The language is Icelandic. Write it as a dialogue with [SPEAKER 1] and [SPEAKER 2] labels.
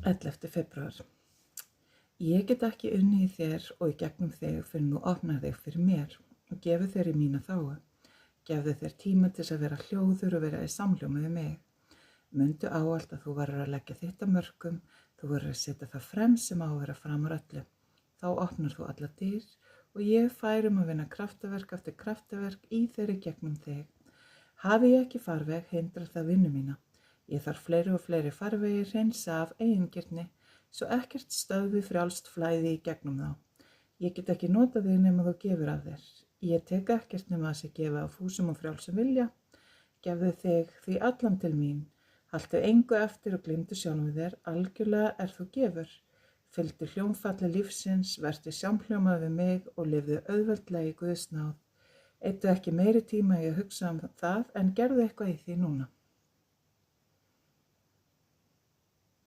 [SPEAKER 1] 11. febrúar. Ég get ekki unnið í þér og í gegnum þig fyrr en þú opnar þig fyrir mér og gefur þér í mína þágu. Gefðu þér tíma til að vera hljóður og vera í samhljómi við mig. Mundu ávallt að þú verður að leggja þitt að mörkum, þú verður að setja það fremst sem á að vera framar öllu. Þá opnar þú alla dyr og ég fær að vinna kraftaverk eftir kraftaverk í þeirri gegnum þig. Hafi ég ekki farveg, hindrar það vinnu mína. Ég þarf fleiri og fleiri farvegi hreinsa af eigingirni, svo ekkert stöðvi frjálst flæði í gegnum þá. Ég get ekki notað þig nema þú gefur af þér. Ég tek ekkert nema að sé gefa af fúsum og frjálsum vilja. Gefðu þig því allan til mín. Haltu engu eftir og gleymdu sjálfum þér, algjörlega er þú gefur. Fylgdu hljómfalli lífsins, vertu samhljómað við mig og lifðu auðveldlega í Guðs náð. Eyddu ekki meiri tíma í að hugsa það en gerðu eitthvað í því núna.